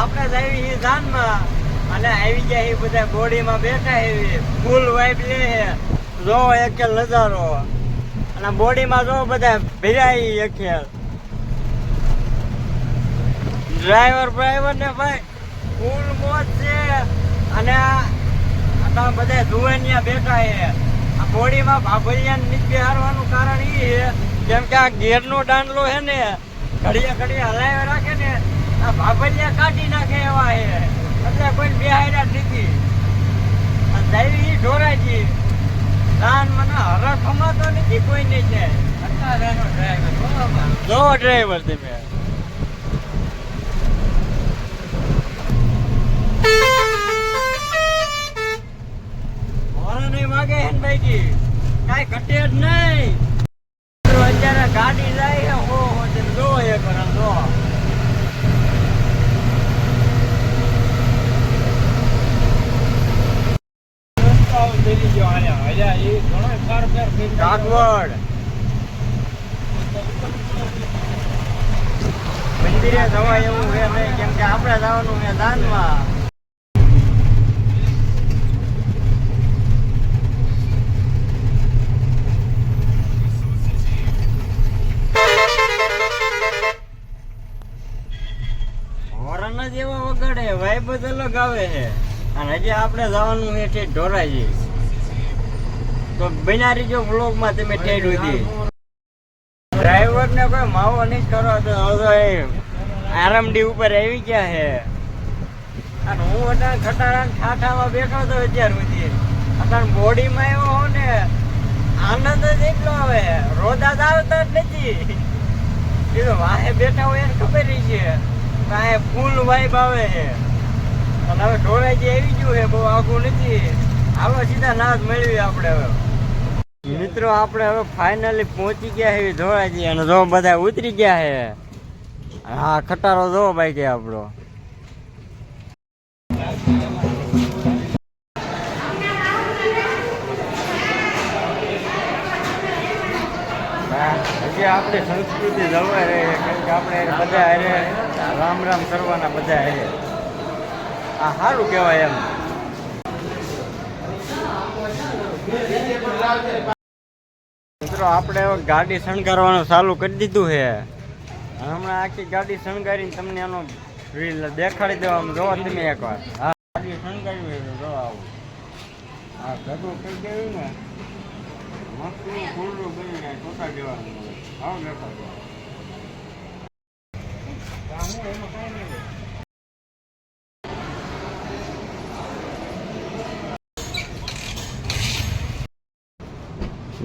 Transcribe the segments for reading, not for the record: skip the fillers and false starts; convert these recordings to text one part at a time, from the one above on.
આપણે જ આવી છીએ જાનમાં અને આવી ગયા એ બધા બોડીમાં બેઠા એવી ફૂલ વાઇબ લે જો એક નજારો અને બોડીમાં જો બધા ભેરાઈ એક ડ્રાઈવર ને ભાઈ ફૂલ મોજ છે અને આ બધા જુવાનિયા બેઠા છે. આ બોડીમાં ભાભલિયાને નીચે બેહારવાનું કારણ એ છે કેમ કે આ ગેરનો દાંડલો છે ને ઘડીએ હલાવી રાખે ને આ ભાભલિયા કાઢી નાખે એવા છે એટલે કોઈ બેહાર્યા નથી. જાવી ઢોરાજી દાન મને હરખ હમાતો નથી કોઈ નહીં છે. જો ડ્રાઈવર તમે વાગે હેનભાઈ કઈ ઘટે જ નહીં. અત્યારે ગાડી જાય હો જો એ કરે જો કાગવડ મંદિરે જવાય એવું છે નહીં કેમ કે આપણે જવાનું છે દાનમાં. જેવા વગાડે વાઇબ જ અલગ આવે છે અને હજી આપણે જવાનું છે ઠેઠ ઢોરાજી. તો બના રહીજો વ્લોગમાં તમે ઠેઠ સુધી. ડ્રાઈવર ને કોઈ માવો નહીં કરો તો આરામડી ઉપર આવી ગયા છે અને હું અત્યારે ખટારા ઠાઠામાં બેઠો હતો અત્યાર સુધી. અત્યારે બોડીમાં એવો હો ને આનંદ જ એટલો આવે રોદા જ આવતા જ નથી. એ તો વાહે બેઠા હોય એને ખબર છે ફૂલ વાઇબ આવે છે અને હવે ઢોરાજી આવી ગયું છે બહુ આઘું નથી. હાલો સીધા નાદ મેળવી આપણે હવે. મિત્રો આપણે હવે ફાઇનલી પહોંચી ગયા છે ઢોરાજી અને જો બધા ઉતરી ગયા છે. હા ખટારો જો ભાઈ કે આપણો હજી આપણી સંસ્કૃતિ જળવાઈ રહી છે કેમ કે આપણે બધા હારે રામ રામ કરવાના બધા હારે. આ સારું કહેવાય એમ. મિત્રો આપણે ગાડી શણગારવાનું ચાલુ કરી દીધું છે. હમણાં આખી ગાડી શણગારીને તમને એનો રીલ દેખાડી દેવામાં જોવા તમે એકવાર. હા ગાડી શણગારી હોય તો જોવા આવું. હા ભેગું કરી દેવું ને મસ્ત ફૂલનું કરીને ટોટા દેવાનું. હા દેખાડો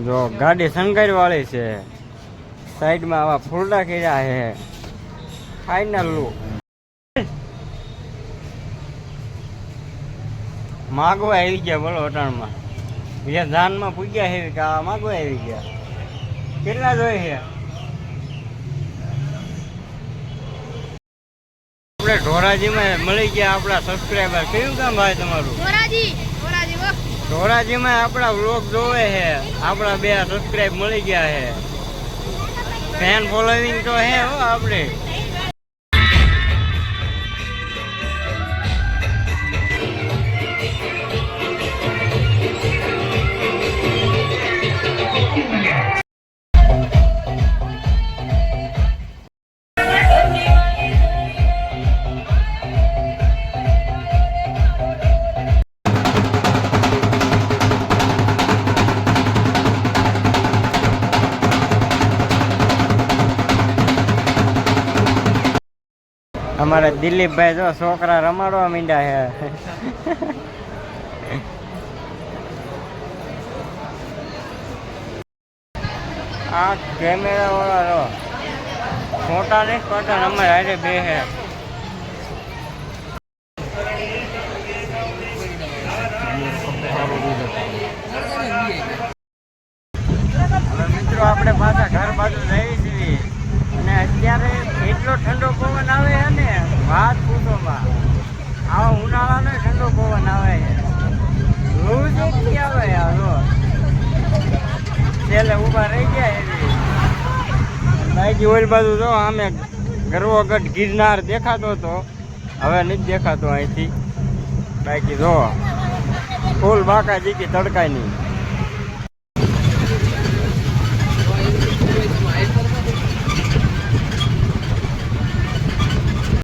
જો ગાડી શણગારી વાળી છે. સાઈડમાં આવા ફૂલડા કર્યા છે. ફાઇનલ લુક માગવા આવી ગયા બોલો અટાણમાં. બીજા ધાનમાં પૂગ્યા છે કે આ માગવા આવી ગયા. કેટલા જોઈએ છે આપણે ઢોરાજીમાં મળી ગયા આપણા સબસ્ક્રાઈબર. કયું કામ ભાઈ તમારું? ઢોરાજીમાં આપણા વ્લોગ જોવે છે. આપણા 2 સબસ્ક્રાઈબ મળી ગયા છે. ફેન ફોલોવિંગ તો હે હો આપણે. અમારા દિલીપભાઈ જો છોકરા રમાડવા માંડ્યા છે. આ કેમેરા વાળા ફોટા નહીં કરતા અમારે હારે બે છે. મિત્રો આપણે પાછા ઘર બાજુ જઈએ છીએ અને અત્યારે એટલો ઠંડો પવન આવે છે ને વાત પૂછોમાં. આવા ઉનાળાનો ઠંડો પવન આવે છે. રોજ એટલી આવે યાર. છેલ્લે ઊભા રહી ગયા એવી બાઈકી ઓલ બાજુ જો આમે ગરવોગઢ ગિરનાર દેખાતો હતો હવે નથી દેખાતું અહીંથી બાકી જો ફૂલ બાકા જીકી તડકાય નહીં.